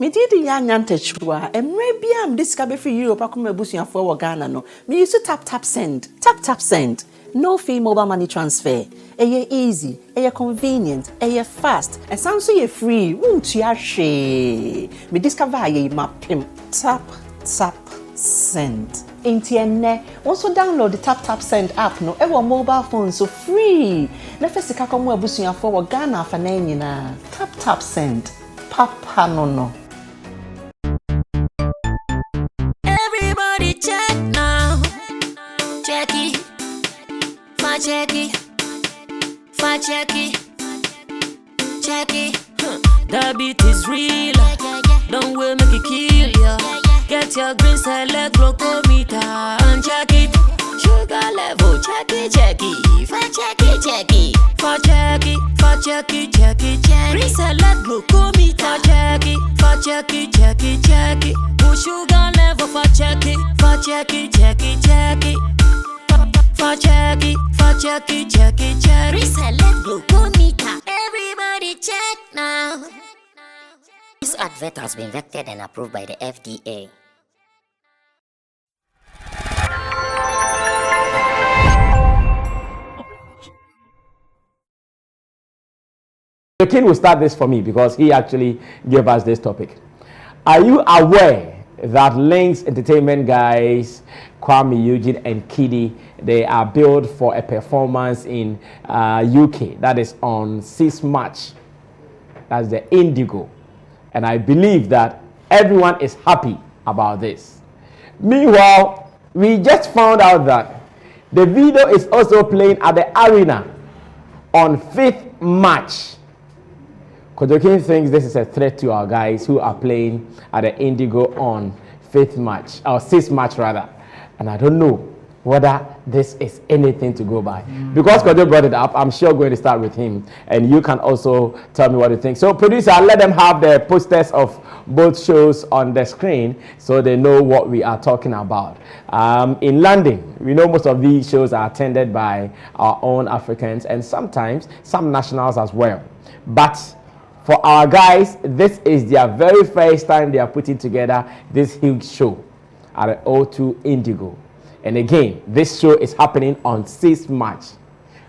Me did Yanyante Chua, and maybe I'm discovered for you, Pakuma Busia for Ghana. No, me used to tap send. Tap send. No fee mobile money transfer. Eye easy, eye convenient, eye fast, and sounds so free. Won't you share? Me discover ye mapim. Tap send. Intienne. Also download the tap send app. No, ever mobile phone so free. Nefesi kakomu Busia for Ghana for na. Tap send. Papa no. Everybody check now. Check it. Check it. The beat is real. Don't wait, make it kill ya. Get your green select glucometer and check it. Sugar level, check it. Check it. Green select glucometer. Check it. Push sugar level for check it. Check it. Reselect glucometer. Everybody check now. This advert has been vetted and approved by the FDA. The king will start this for me because he actually gave us this topic. Are you aware that Links Entertainment guys, Kuami, Eugene, and Kidi, they are billed for a performance in UK that is on 6th March? That's the Indigo. And I believe that everyone is happy about this. Meanwhile, we just found out that Davido is also playing at the Arena on 5th March. Kojokin thinks this is a threat to our guys who are playing at the Indigo on 5th March, or 6th March rather. And I don't know whether this is anything to go by. Because Kojo brought it up, I'm sure going to start with him. And you can also tell me what you think. So producer, let them have the posters of both shows on the screen so they know what we are talking about. In London, we know most of these shows are attended by our own Africans and sometimes some nationals as well. But for our guys, this is their very first time they are putting together this huge show at the O2 Indigo. And again, this show is happening on 6th March.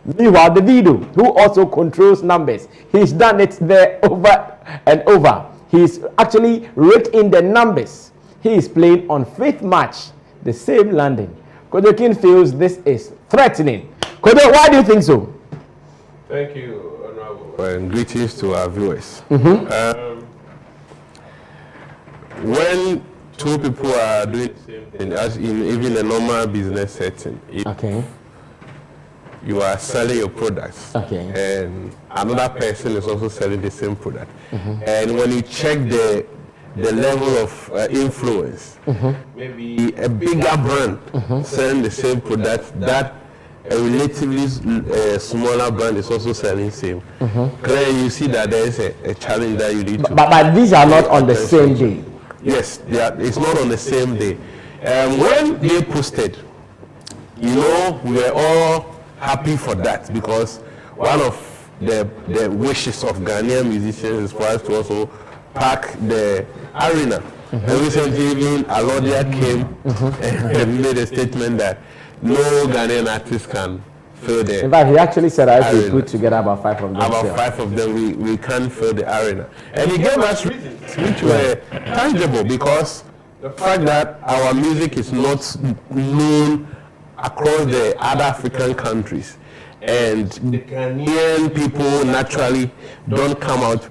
Meanwhile, Davido, who also controls numbers, he's done it there over and over. He's actually raked in the numbers. He is playing on 5th March, the same London. Kojo King feels this is threatening. Kojo, why do you think so? Thank you. And greetings to our viewers. When two people are doing the same thing, as in even a normal business setting, if you are selling your products, and another person is also selling the same product, and when you check the level of influence, maybe a bigger brand selling the same product that a relatively smaller brand is also selling same. Clearly, you see that there is a challenge that you need to. But these are not on the same day. Yes, it's not on the same day. When they posted, you know, we were all happy for that because one of the wishes of Ghanaian musicians is for us to also pack the arena. And recently, even Alodia came and made a statement that no Ghanaian artist can fill the. In fact, he actually said that if we put together about 5 of them. About 5 of them, we can't fill the arena. And he gave us reasons which were tangible because the fact that our music is not known across the other African countries and the Ghanaian people naturally don't come out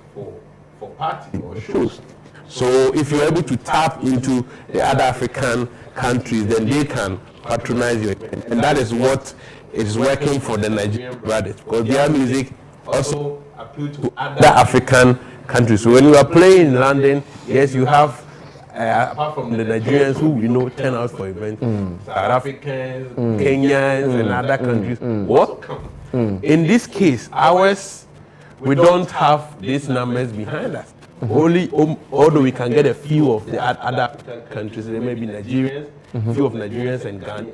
for parties or shows. So if you're able to tap into the other African countries, then they can patronize you, and that is what is working for the Nigerian brothers because their music also appeals to other African countries. So when you are playing in London, yes, you have apart from the Nigerians who turn out for events, South Africans, Kenyans, and other countries also come. In this case, ours, we don't have these numbers behind us. Although we can get a few of the other African countries, there may be Nigerians, few of Nigerians and Ghanaians.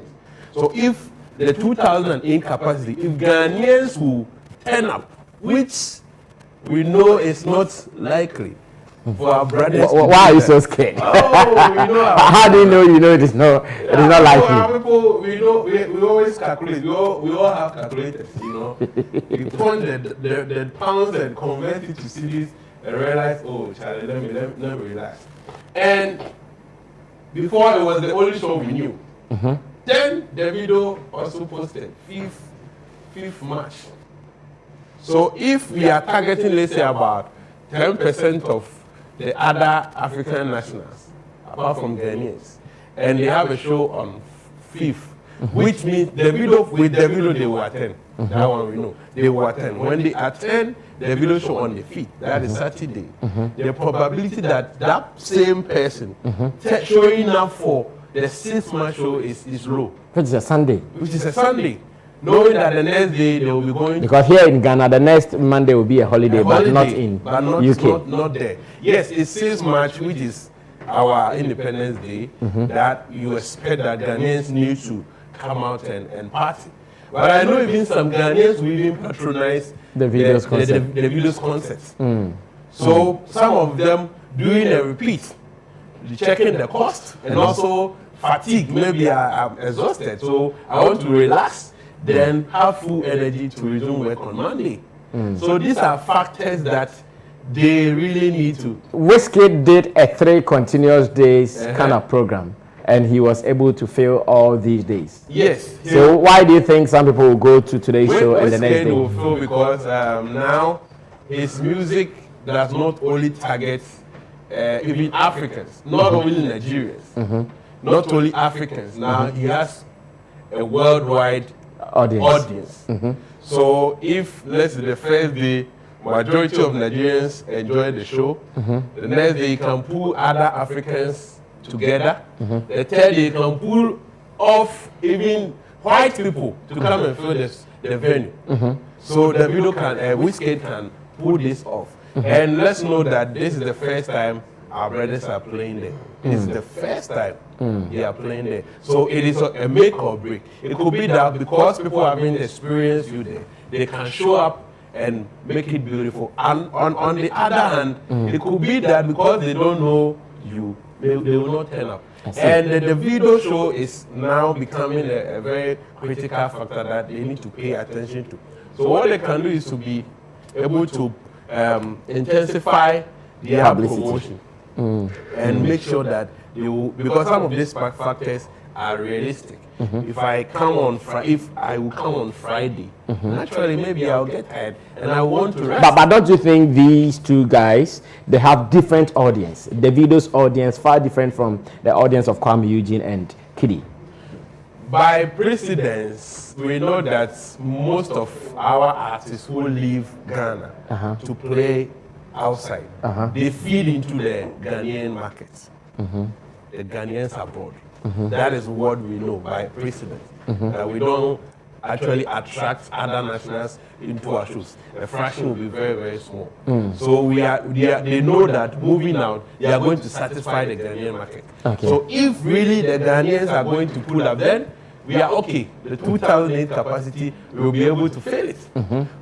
So if the 2008 capacity, if Ghanaians will turn up, which we know is not likely, for our brothers. Why are you so scared? Oh, we know How do you know it is not likely? Our people, we know, we always calculate. We all have calculators, you know. We point the pounds and convert it to cities and realize, oh, Charlie, let me relax. And before, it was the only show we knew. Then Davido also posted 5th March. So if we are targeting, let's say, about 10% of the other African nationals, apart from Ghanaians, and they have a show on 5th, which means with Davido they will attend. That one we know. They will attend. When they attend the video show on the 5th, that is Saturday, the probability that that same person showing up for the 6th March show is low. Which is a Sunday. Knowing that the next day they will be going. Because here in Ghana, the next Monday will be a holiday, but not in UK. Not there. Yes, it's 6th March, which is our Independence Day, that you expect that Ghanaians need to come out and party. But I know even some Ghanaians will even patronize the videos concerts. So some of them doing a repeat, checking the cost, and also fatigue. Maybe I'm exhausted, so I want to relax, then have full energy to resume work on Monday. So these are factors that they really need to. Wizkid did a 3 continuous days kind of program, and he was able to fill all these days. Yes. So why do you think some people will go to today's show and the next day? Will fill because now his music does not only target even Africans, not only Nigerians, not only Africans. Now he has a worldwide audience. So if, let's say, the first day, majority of Nigerians enjoy the show, the next day you can pull other Africans together, the third day you can pull off even white people to come and fill the venue. So the video Wizkid can pull this off. And let's know that this is the first time our brothers are playing there. This is the first time they are playing there. So it is a make or break. It could be that because people haven't experienced you there, they can show up and make it beautiful. And on the other hand, it could be that because they don't know you, they will not turn up. And the video show is now becoming a very critical factor that they need to pay attention to. So what they can do is to be able to intensify their promotion and make sure that they will, because some of these factors are realistic. If I will come on Friday, naturally maybe I'll get tired and I want to rest. But don't you think these two guys, they have different audience? Davido's audience far different from the audience of Kuami, Eugene, and Kidi. By precedence, we know that most of our artists who leave Ghana to play outside, they feed into the Ghanaian markets, the Ghanaians abroad. That is what we know by precedence. We don't actually attract other nationals into our shows. The fraction will be very, very small. So they know that moving out, they are going to satisfy the Ghanaian market. So if really the Ghanaians are going to pull up, then we are okay. The 2008 capacity, we will be able to fill it.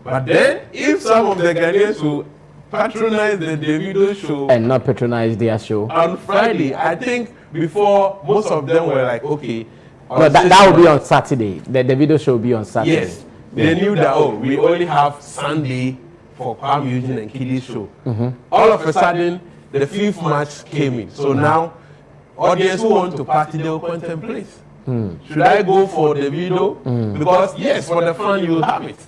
But then, if some of the Ghanaians will patronize the Davido show and not patronize their show on Friday, I think before most of them were like, okay. No, that will be on Saturday. The Davido show will be on Saturday. Yes. They knew that, we only have Sunday for Kuami, Eugene, and Kidi's show. All of a sudden, the 5th March came in. So now, audience who want to party, they will contemplate. Should I go for the video? Because yes, for the fun you will have it.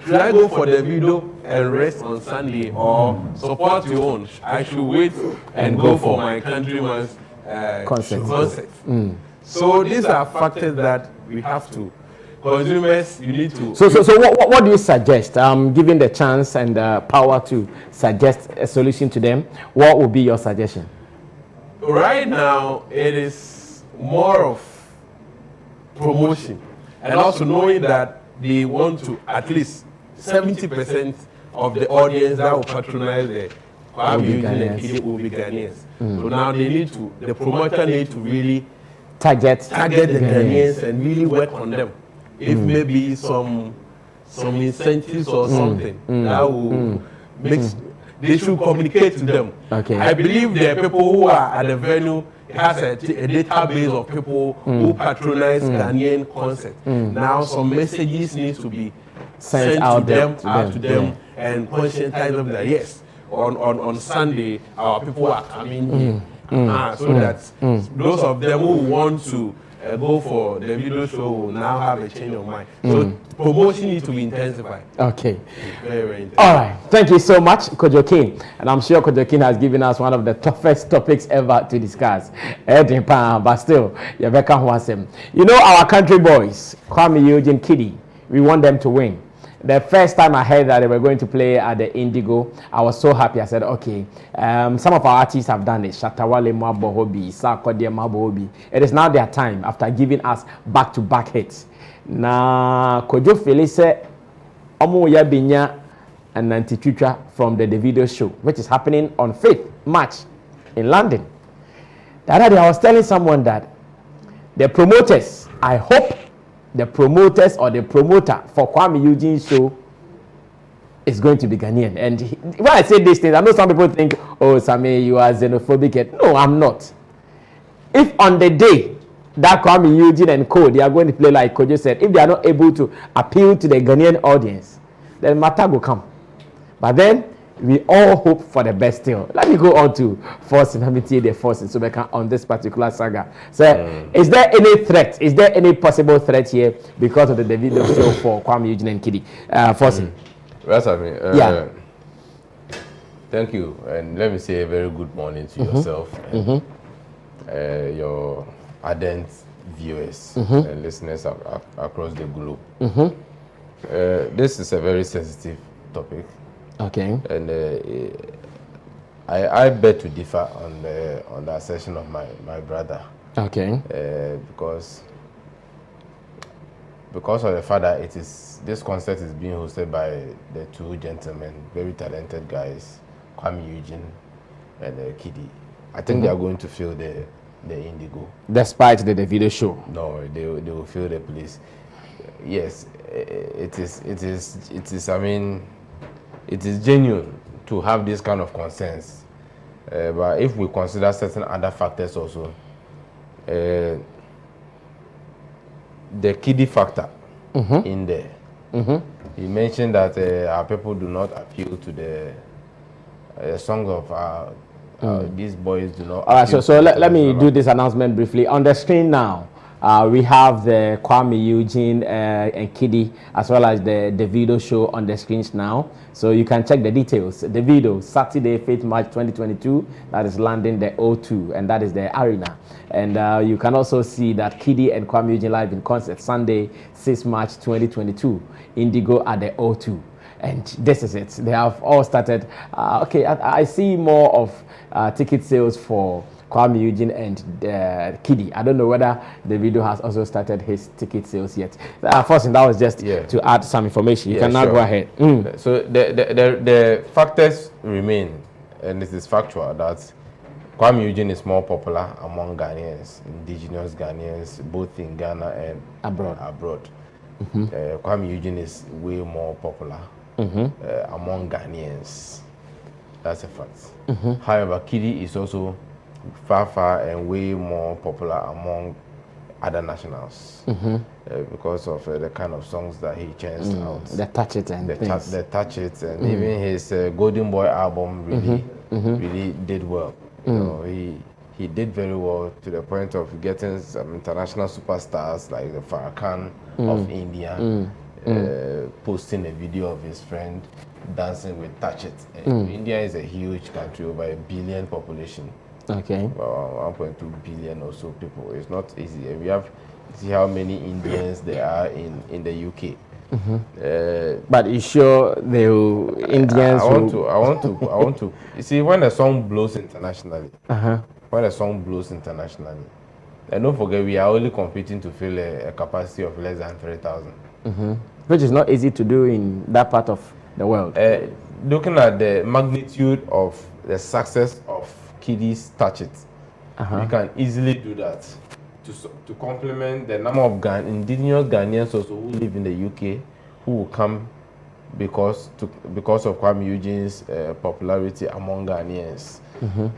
Should I go for the video and rest on Sunday, or support your own? I should wait and go for my countryman's concert. So these are factors that we have to. Consumers, you need to. So what do you suggest? Given the chance and the power to suggest a solution to them, what would be your suggestion? Right now, it is more of promotion, and also knowing that they want to at least 70% of the audience that will patronize the Kuami, Eugene, and Kidi will be Ghanaians. So now the promoter need to really target the Ghanaians and really work on them. If maybe some incentives or something that will make. they should communicate to them. Okay. I believe the people who are at the venue has a database of people who patronize Ghanaian concerts. Now some messages need to be sent to them and conscientize them that yes, on Sunday our people are coming here. So that those of them who want to go for the video show will now have a change of mind. So promotion needs to be intensified. Okay. Very, very intensified. All right. Thank you so much, Kojokin. And I'm sure Kojokin has given us one of the toughest topics ever to discuss. But still, you know our country boys, Kuami, Eugene, Kidi, we want them to win. The first time I heard that they were going to play at the Indigo, I was so happy. I said, okay, some of our artists have done it. Shatawale Mabohobi, Sarkodie Mabohobi. It is now their time after giving us back-to-back hits. Na Kojo Felice Omo Yabinya and Nantitwitwa from the Davido show, which is happening on 5th March in London. The other day I was telling someone that the promoters, I hope the promoters or the promoter for Kuami Eugene's show is going to be Ghanaian. And when I say these things, I know some people think, oh, Sammy, you are xenophobic. No, I'm not. If on the day that Kuami Eugene and co, they are going to play like Kojo said, if they are not able to appeal to the Ghanaian audience, then matter will come. But then, we all hope for the best still. Let me go on to Forcing Hamity the Forcing so we can on this particular saga. So, is there any threat? Is there any possible threat here because of the Davido show for Kuami, Eugene, and Kidi? Forcing. That's I mean. Yeah. Thank you, and let me say a very good morning to yourself and your ardent viewers and listeners across the globe. This is a very sensitive topic. Okay. And I beg to differ on the assertion of my brother. Okay. Because of the fact that this concert is being hosted by the two gentlemen, very talented guys, Kuami Eugene and Kidi. I think they are going to fill the Indigo. Despite the Davido show. No, they will fill the place. Yes, it is. I mean, it is genuine to have this kind of concerns, but if we consider certain other factors also, the Kidi factor in there. He mentioned that our people do not appeal to the songs of these boys do not. All right, so let me do this announcement briefly. On the screen now, we have the Kuami Eugene and Kidi, as well as the Davido show on the screens now. So you can check the details. Davido, Saturday, 5th March 2022, that is London, the O2, and that is the arena. And you can also see that Kidi and Kuami Eugene live in concert Sunday, 6th March 2022, Indigo at the O2. And this is it. They have all started. Okay, I see more of ticket sales for Kuami Eugene and Kidi. I don't know whether Davido has also started his ticket sales yet. First, that was just to add some information. You can now go ahead. So the factors remain, and this is factual, that Kuami Eugene is more popular among Ghanaians, indigenous Ghanaians, both in Ghana and abroad. Kuami Eugene is way more popular among Ghanaians. That's a fact. However, Kidi is also far and way more popular among other nationals because of the kind of songs that he changed out. The touch it and the touch it, and even his Golden Boy album really did well. You know, he did very well to the point of getting some international superstars like the Farrakhan of India posting a video of his friend dancing with Touch It. India is a huge country, over 1 billion population. Okay. About 1.2 billion or so people. It's not easy. We have to see how many Indians there are in the UK. But you sure the Indians? I want to. You see, when a song blows internationally, and don't forget, we are only competing to fill a capacity of less than 3,000. Which is not easy to do in that part of the world. Looking at the magnitude of the success of Kidi's Touch It, we can easily do that to complement the number of indigenous Ghanaians also who live in the UK, who will come because of Kuami Eugene's popularity among Ghanaians.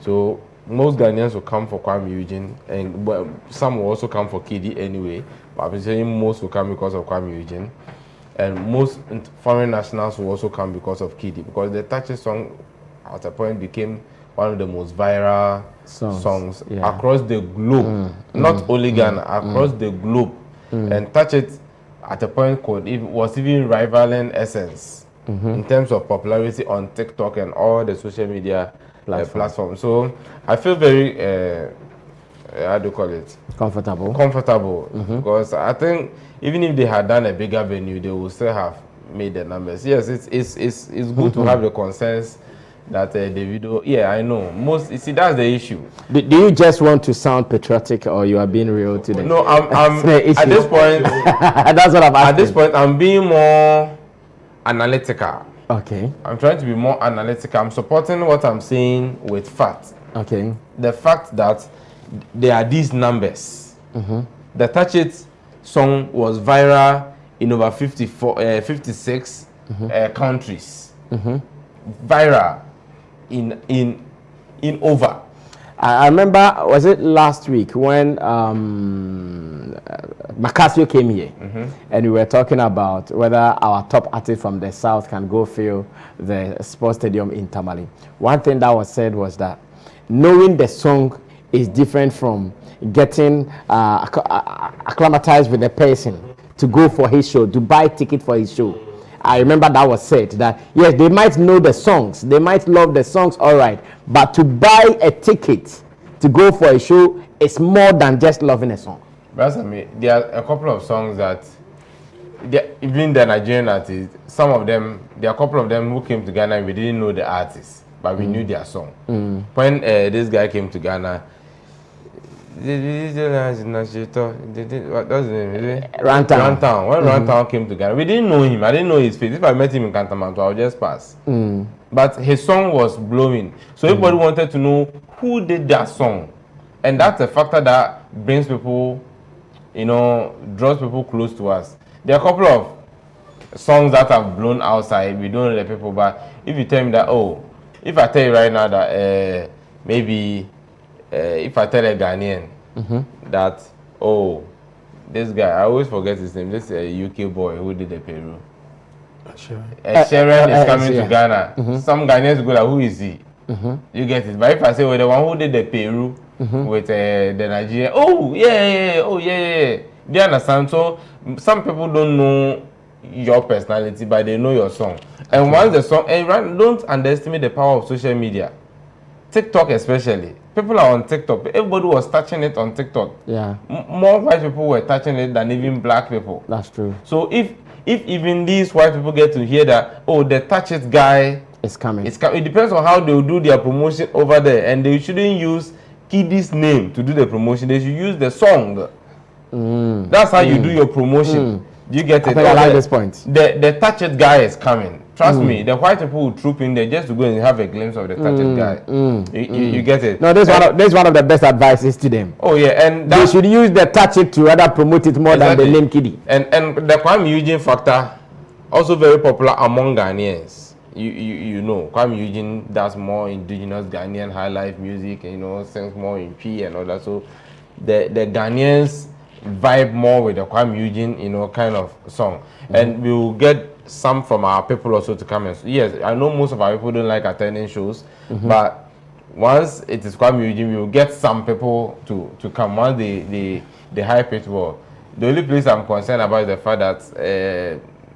So most Ghanaians will come for Kuami Eugene, and some will also come for Kidi anyway. But I'm saying most will come because of Kuami Eugene, and most foreign nationals will also come because of Kidi, because the Touches song at a point became one of the most viral songs across the globe, not only Ghana, across the globe. And Touch It at a point was even rivaling Essence in terms of popularity on TikTok and all the social media platforms. So I feel very, how do you call it? Comfortable. Because I think even if they had done a bigger venue, they would still have made the numbers. Yes, it's good to have the consensus that Davido, I know. You see, that's the issue. Do you just want to sound patriotic, or you are being real today? No, I'm at this point. That's what I'm asking. At this point, I'm being more analytical. Okay. I'm trying to be more analytical. I'm supporting what I'm saying with facts. Okay. The fact that there are these numbers. The Touch It song was viral in over 56 countries. Viral in over. I remember, was it last week when Macasio came here, and we were talking about whether our top artist from the south can go fill the sports stadium in Tamale. One thing that was said was that knowing the song is different from getting acclimatized with the person to go for his show, to buy ticket for his show. I remember that was said that yes, they might know the songs, they might love the songs, all right, but to buy a ticket to go for a show is more than just loving a song. That's there are a couple of songs that even the Nigerian artists, some of them, there are a couple of them who came to Ghana and we didn't know the artists, but we knew their song. When this guy came to Ghana, what was his name? Rantown. When Rantown came to Ghana, we didn't know him. I didn't know his face. If I met him in Kantamanto, I would just pass. But his song was blowing. So everybody wanted to know who did that song. And that's a factor that brings people, draws people close to us. There are a couple of songs that have blown outside. We don't know the people. But if you tell me that, if I tell you right now that maybe... if I tell a Ghanaian that, this guy, I always forget his name, this UK boy who did the Peru. Sharon is coming to Ghana. Some Ghanaians go like, who is he? You get it. But if I say, the one who did the Peru with the Nigerian, do you understand? So some people don't know your personality, but they know your song. And once the song, don't underestimate the power of social media. TikTok especially. People are on TikTok. Everybody was touching it on TikTok. Yeah. More white people were touching it than even black people. That's true. So if even these white people get to hear that, the Touch It guy is coming. It depends on how they will do their promotion over there. And they shouldn't use Kidi's name to do the promotion. They should use the song. That's how you do your promotion. Do you get it? I like this point. The Touch It guy is coming. Trust me, the white people will troop in there just to go and have a glimpse of the Touch It guy. You get it? No, this is one of the best advices to them. Oh yeah, and they should use the Touch It to rather promote it more than the name Kidi. And the Kuami Eugene factor, also very popular among Ghanaians. You know, Kuami Eugene does more indigenous Ghanaian high life music, sings more in P and all that. So the Ghanaians vibe more with the Kuami Eugene, kind of song. And we will get some from our people also to come in. Yes, I know most of our people don't like attending shows, but once it is Kuami Eugene, we will get some people to come. Once they hype it well. The only place I'm concerned about is the fact that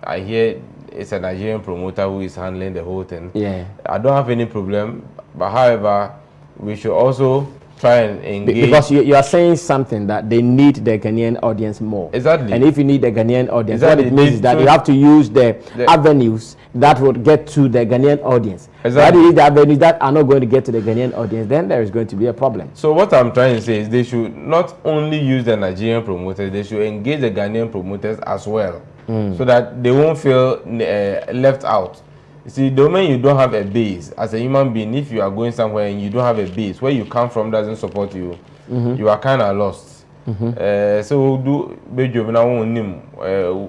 I hear it's a Nigerian promoter who is handling the whole thing. Yeah, I don't have any problem, but however, we should also try and engage. Because you are saying something that they need the Ghanaian audience more. Exactly. And if you need the Ghanaian audience, what it means is that you have to use the avenues that would get to the Ghanaian audience. Exactly. If the avenues that are not going to get to the Ghanaian audience, then there is going to be a problem. So what I'm trying to say is they should not only use the Nigerian promoters, they should engage the Ghanaian promoters as well, so that they won't feel left out. You see, the moment you don't have a base as a human being, if you are going somewhere and you don't have a base, where you come from doesn't support you, you are kind of lost. So do bejo na won nim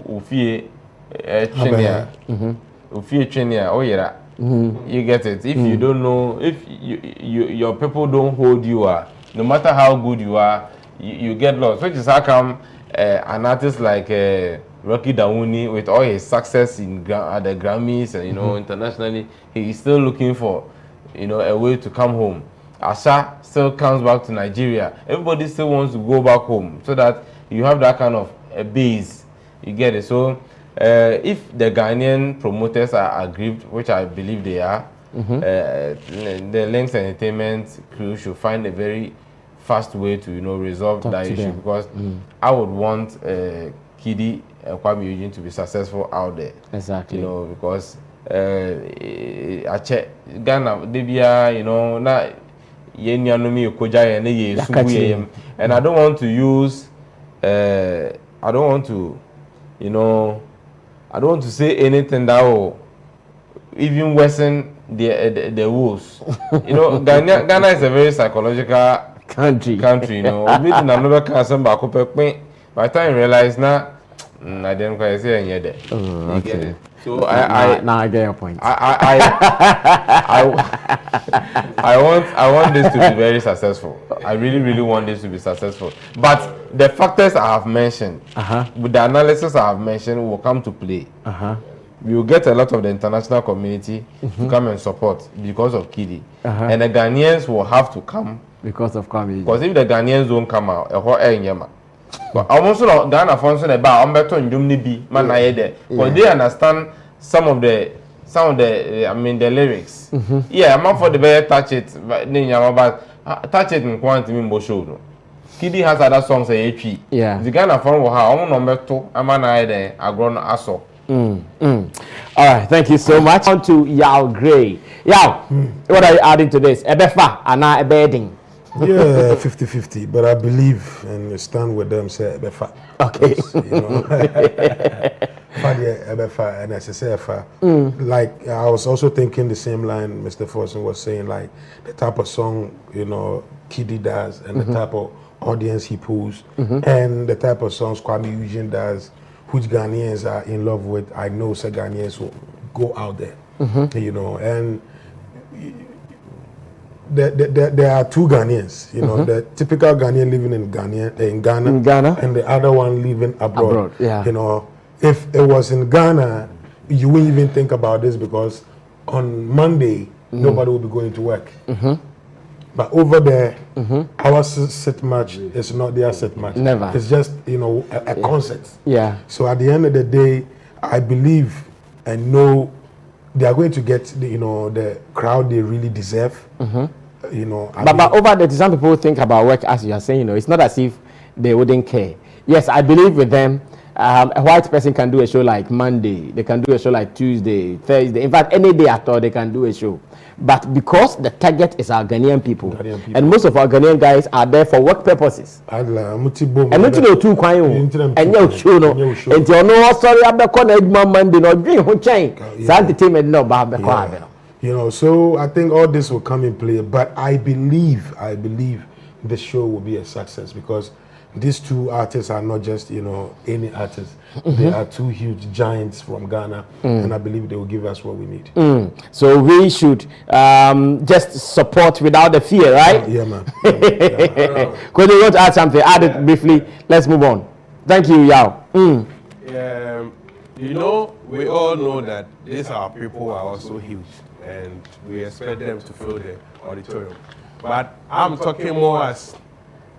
ufie You get it. If you don't know, if your people don't hold you, no matter how good you are, you get lost. Which is how come an artist like Rocky Dawouni, with all his success at the Grammys and internationally, he is still looking for a way to come home. Asha still comes back to Nigeria. Everybody still wants to go back home, so that you have that kind of a base. You get it. So if the Ghanaian promoters are aggrieved, which I believe they are, the Links Entertainment crew should find a very fast way to resolve that issue, because I would want Kidi and Kuami Eugene to be successful out there. Exactly. Because Ghana, Debia, and I don't want to use I don't want to say anything that will even worsen the woes. Ghana is a very psychological country. Another cancer by the time you realize now, I didn't quite say any of that. Okay. So now I get your point. I want this to be very successful. I really want this to be successful. But the factors I have mentioned, with the analysis I have mentioned, will come to play. We will get a lot of the international community to come and support because of Kidi. And the Ghanaians will have to come because of Kuami. Because if the Ghanaians don't come out, a whole Nyama. But I also know Ghana function about Umberto and Jumni man there. But they understand some of the the lyrics. Yeah, I'm not for the better touch it, but touch it in quantity in Bosho. Kidi has other songs yeah. The Ghana fund will have number 2, I'm an idea, I grown aso. All right, thank you so much. On to Yao Gray. Yao, what are you adding to this? Ebefa and now Ebeding. Yeah, 50-50, but I believe and stand with them. Say Ebefa. Okay. Ebefa and SSFA. Like I was also thinking the same line Mr. Forson was saying, like the type of song Kidi does and the type of audience he pulls and the type of songs Kuami Eugene does, which Ghanaians are in love with. I know some Ghanaians will go out there, and there are two Ghanaians, the typical Ghanaian living in Ghana, and the other one living abroad. Yeah. If it was in Ghana, you wouldn't even think about this because on Monday nobody will be going to work. But over there, our set match is not their set match. Never. It's just a concert. Yeah. So at the end of the day, I believe and know they are going to get the crowd they really deserve. But over there, some people think about work as you are saying. It's not as if they wouldn't care. Yes, I believe with them. A white person can do a show like Monday. They can do a show like Tuesday, Thursday. In fact, any day at all, they can do a show. But because the target is our Ghanaian people, and most of our Ghanaian guys are there for work purposes. And not to know too quiet. And you show no. And you know sorry, I'm the corner Monday. No dream who change. Entertainment no, but So I think all this will come in play. But I believe the show will be a success because these two artists are not just any artists. They are two huge giants from Ghana, and I believe they will give us what we need. So we should just support without the fear, right? Yeah, man. Could you want to add something? Add it briefly. Let's move on. Thank you, Yao. We all know that these our people are also huge, and we expect them to fill the auditorium. But I'm talking more as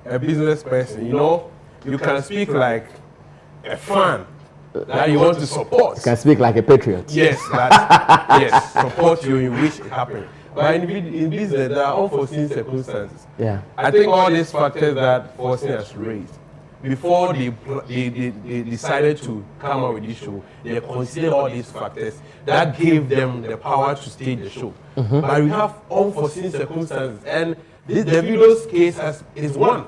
a business person. You can speak like a fan that you want to support. You can speak like a patriot. Yes, support you in which it happened. But in business, there are unforeseen circumstances. Yeah. I think all these factors that Forson has raised, before they decided to come up with this show, they considered all these factors that gave them the power to stage the show. But we have unforeseen circumstances, and this Davido's case is one.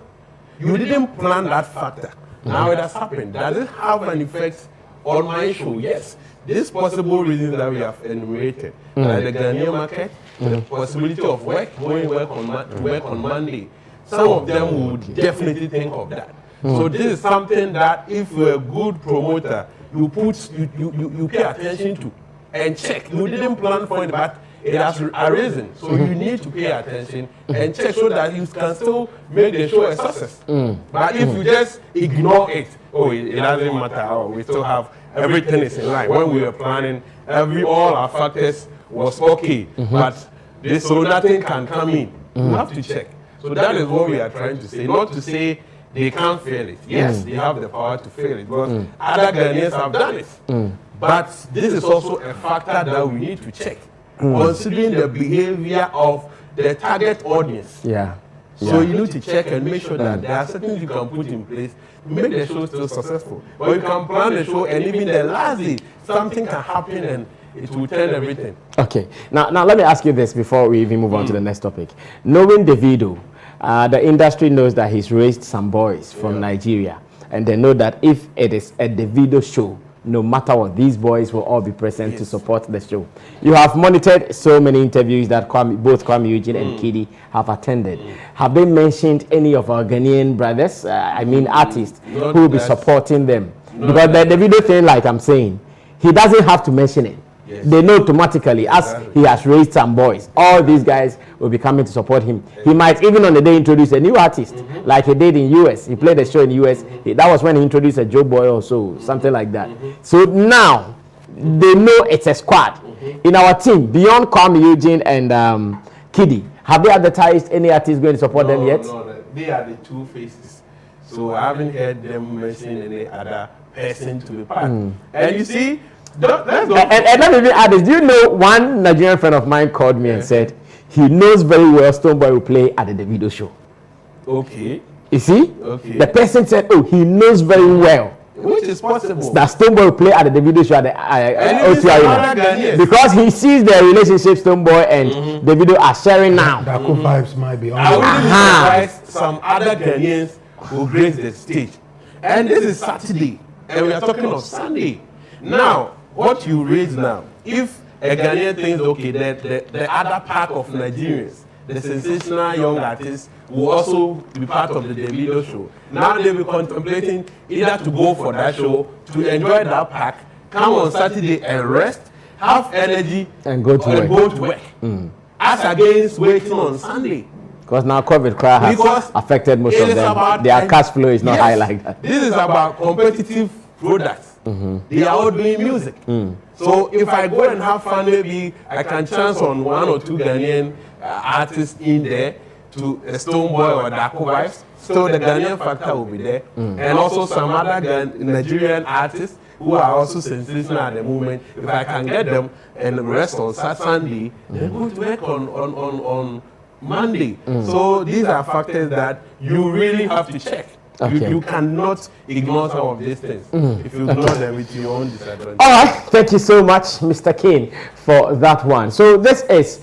You didn't plan that factor. Now it has happened. Does it have an effect on my show? Yes. These possible reasons that we have enumerated, like the Ghanaian market, the possibility of work on Monday, some of them would definitely think of that. So this is something that if you're a good promoter, you pay attention to. and check. You didn't plan for it, but it has arisen. So you need to pay attention and check so that you can still make the show a success. But if you just ignore it, it doesn't matter. We still have everything is in line. When we were planning, all our factors was okay, but so nothing can come in. You have to check. So that is what we are trying to say. Not to say they can't fail it. Yes, they have the power to fail it because other Ghanaians have done it. But this is also a factor that we need to check, considering the behavior of the target audience. So you need to check and make sure that there are certain things you can put in place to make the show still successful. Or you can plan the show and even the last day, something can happen and it will turn everything. Okay. Now let me ask you this before we even move on to the next topic. Knowing Davido, the industry knows that he's raised some boys from Nigeria, and they know that if it is a Davido show, no matter what, these boys will all be present to support the show. You have monitored so many interviews that both Kuami, Eugene and Kidi have attended. Have they mentioned any of our Ghanaian brothers, artists, who will be supporting them? Because the Davido thing, like I'm saying, he doesn't have to mention it. They know automatically, as he has raised some boys, all these guys will be coming to support him. He might even on the day introduce a new artist, like he did in US. He played a show in US. That was when he introduced a Joe Boy or so, something like that. So now they know it's a squad. In our team, beyond Kuami, Eugene and Kidi, have they advertised any artists going to support them yet? No, they are the two faces. So I haven't heard them mention any other person to be part. And you see, and let me even add this. Do you know one Nigerian friend of mine called me and said he knows very well Stonebwoy will play at the Davido show. Okay. You see? Okay. The person said, he knows very well. Which is possible. That Stonebwoy will play at the Davido show at the O2 because he sees the relationship Stonebwoy and Davido are sharing now. Daco vibes might be on. I wouldn't be surprised some other Ghanaians will grace the stage. And this is Saturday, and we are talking of Sunday. Now, what you raise now, if a Ghanaian thinks, okay, the other part of Nigerians, the sensational young artists, will also be part of the Davido show. Now they will be contemplating either to go for that show, to enjoy that pack, come on Saturday and rest, have energy, and go to work. As against waiting on Sunday. Because now COVID has affected most of them. Their cash flow is not high like that. This is about competitive products. They are all doing music. So if I go and have fun, maybe I can chance on one or two Ghanaian artists in there to a Stonebwoy or Daco vibes. So the Ghanaian factor will be there. And also some other Nigerian artists who are also sensational at the moment. If I can get them and rest on Sunday, then go to work on Monday. So these are factors that you really have to check. You cannot ignore some of these things. If you ignore them, it's your own disadvantage. All right, thank you so much, Mr. King, for that one. So this is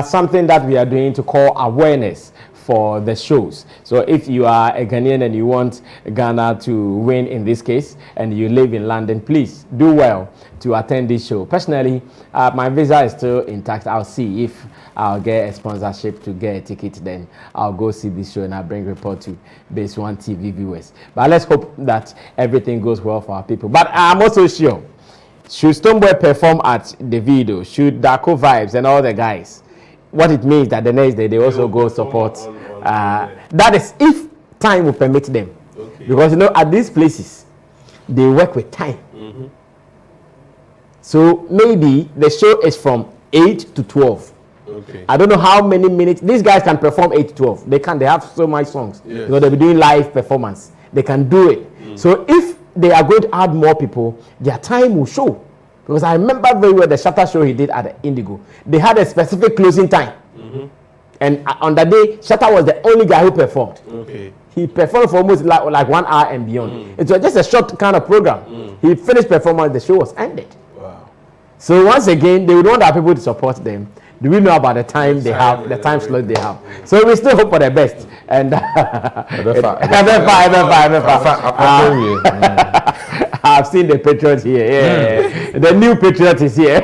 something that we are doing to call awareness for the shows. So if you are a Ghanaian and you want Ghana to win in this case, and you live in London, please do well to attend this show. Personally, my visa is still intact. I'll see if I'll get a sponsorship to get a ticket, then I'll go see this show and I'll bring report to Base One TV viewers. But let's hope that everything goes well for our people. But I'm also sure, should Stonebwoy perform at Davido, should Daco Vibes and all the guys, what it means that the next day they also go support. That is if time will permit them. Because at these places, they work with time. So maybe the show is from 8 to 12. I don't know how many minutes these guys can perform 8 to 12. They have so much songs. They'll be doing live performance. They can do it. So if they are going to add more people, their time will show. Because I remember very well the Shatter show he did at the Indigo. They had a specific closing time. And on that day, Shatter was the only guy who performed. He performed for almost like 1 hour and beyond. It was just a short kind of program. He finished performance, the show was ended. So once again, they would want our people to support them. Do we know about the time they have, the time slot they have? So we still hope for the best. And I've seen the Patriots here. The new Patriot is here.